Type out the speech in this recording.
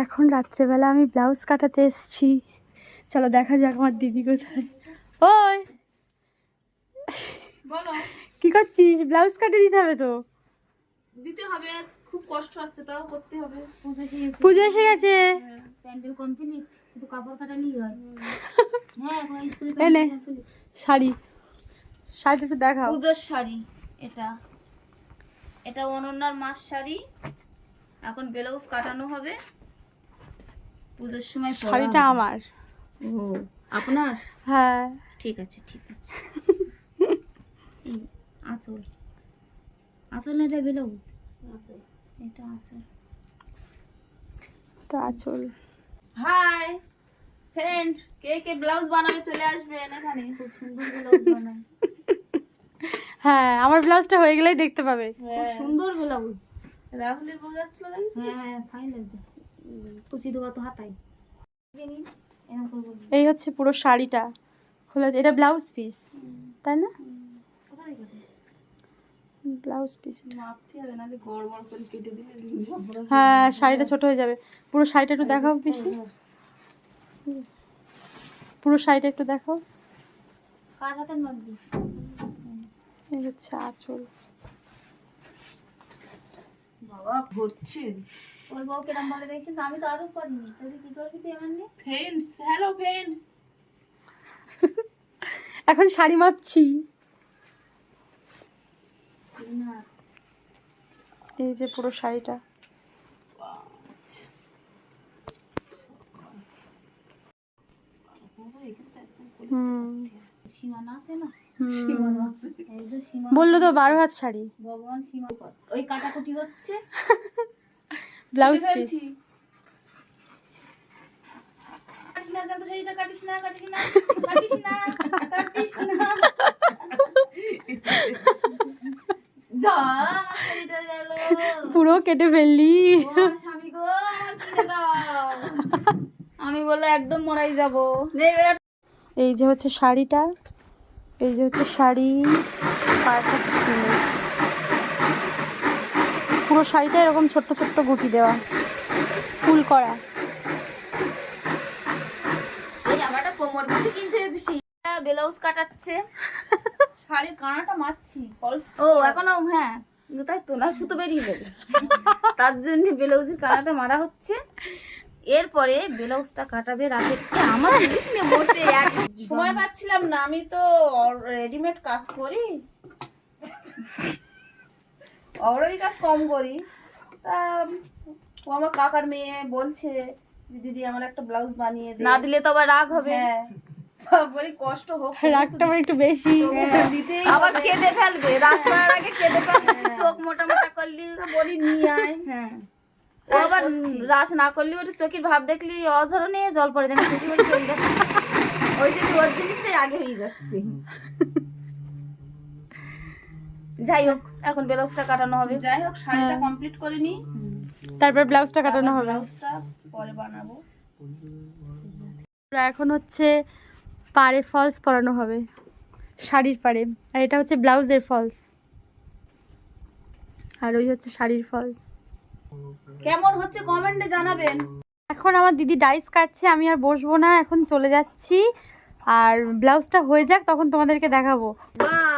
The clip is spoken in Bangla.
এখন রাত্রেবেলা আমি ব্লাউজ কাটাতে এসেছি। চলো দেখা যাক আমার দিদি কোথায়। ওই বলো। কি করছিস? ব্লাউজ কাটে দিতে হবে তো। দিতে হবে, খুব কষ্ট হচ্ছে, তাও করতে হবে। পুজো এসে গেছে। প্যান্ডেল কমপ্লিট, শুধু কাপড় কাটালেই হয়। হ্যাঁ, এখন স্কুলে এই নে প্যান্ডেল কমপ্লিট। শাড়ি, শাড়িটা একটু দেখাও। পূজোর শাড়ি এটা অনন্যার মাস শাড়ি। এখন ব্লাউজ কাটানো হবে, পূজোর সময় পরা শাড়িটা হবে। আমার। ও আপনার? হ্যাঁ ঠিক আছে ঠিক আছে। এই আঁচল, আঁচল না এটা ব্লাউজ? আচ্ছা। এটা আঁচল। এটা আঁচল। হাই ফ্রেন্ড, কে কে ব্লাউজ বানাবে চলে আসবেন এখানে। খুব সুন্দর ব্লাউজ বানায়। হ্যাঁ, আমার ব্লাউজটা হয়ে গেলেই দেখতে পাবে। খুব সুন্দর ব্লাউজ। রাহুলের বউ যাচ্ছিল দেখছি। হ্যাঁ ফাইন লাগবে। কুচি দেওয়া তো হাতায়। এরকম করবো। এই হচ্ছে পুরো শাড়িটা খোলা। এটা ব্লাউজ পিস, তাই না? কোথায় কাটে? Blouse piece. মাপতে হবে, নাহলে গড়বড় করে কেটে দিলে হ্যাঁ, শাড়িটা ছোট হয়ে যাবে। পুরো শাড়িটা একটু দেখাও বেশি। পুরো শাড়িটা একটু দেখাও। কার হাতের মাপবি? এই হচ্ছে আঁচল। বাবা ভরছে। ওর বউ কিরম বলে দেখছিস? আমি তো আরো পারিনি, তাহলে কি করবি তুই আমার নিয়ে? Friends, hello friends. এখন শাড়ি মাপছি। না এই যে পুরো শাড়িটা। হুম সীমানা আছে না? হুম। এই যে সীমা বললো তো 12 হাত শাড়ি। ভগবান সীমা কর। ওই কাটাকুটি হচ্ছে। ব্লাউজ কেটে পিস। ফেলছি। কাটিস না, জানতো শাড়িটা কাটিস না, কাটিস না, কাটিস না, কাটিস না। যা আমার শাড়িটা গেল। পুরো কেটে ফেললি। ও স্বামী গো, আমার কিনে দাও। আমি বলে একদম মরাই যাবো। এই যে হচ্ছে শাড়িটা, এই যে হচ্ছে শাড়ি। পাড়টা কিনে। পুরো শাড়িটা এরকম ছোট্ট ছোট্ট গুটি দেওয়া, ফুল করা। এই আমারটা কোমর বেশি কিনতে বেশি। ব্লাউজ কাটাচ্ছে। শাড়ির কানাটা মারছি, ফলস। ও এখনো হ্যাঁ, তাই তো, না সুতো বেরিয়ে যাবে। তার জন্য ব্লাউজের কানাটা মারা হচ্ছে। এরপরে ব্লাউজটা কাটাবে রাতে। আমার জিনিস নিয়ে বসে এক সময় পাচ্ছিলাম না, আমি তো রেডিমেড কাজ করি, অর্ডারি কাজ কম করি। তা ও আমার কাকার মেয়ে বলছে যে দিদি আমার একটা ব্লাউজ বানিয়ে দে। না দিলে তো আবার রাগ হবে। হ্যাঁ, তারপরে কষ্ট হোক, রাগটা আমার একটু বেশি। দিতেই আবার হবে। কেঁদে ফেলবে, রাস করার আগে কেঁদে ফেলবে। চোখ মোটা মোটা করলি বলি নিয়ে আয়। হ্যাঁ, ও আবার রাস না করলি ওর চোখের ভাব দেখলি অঝরণে জল পড়ে যায়। চোখে বলে চলে যাচ্ছে। ওই যে ওর জিনিসটাই আগে হয়ে যাচ্ছে। যাই হোক, এখন ব্লাউজটা কাটানো হবে। যাই হোক, শাড়িটা কমপ্লিট করে নি, তারপর ব্লাউজটা কাটানো হবে। ব্লাউজটা পরে বানাবো। এখন হচ্ছে পাড়ে ফলস পরানো হবে, শাড়ির পাড়ে। আর এটা হচ্ছে ব্লাউজের ফলস, আর ওই হচ্ছে শাড়ির ফলস। কেমন হচ্ছে কমেন্টে জানাবেন। এখন আমার দিদি ডাইস কাটছে, আমি আর বসবো না, এখন চলে যাচ্ছি। আর ব্লাউজটা হয়ে যাক, তখন তোমাদেরকে দেখাবো। বাহ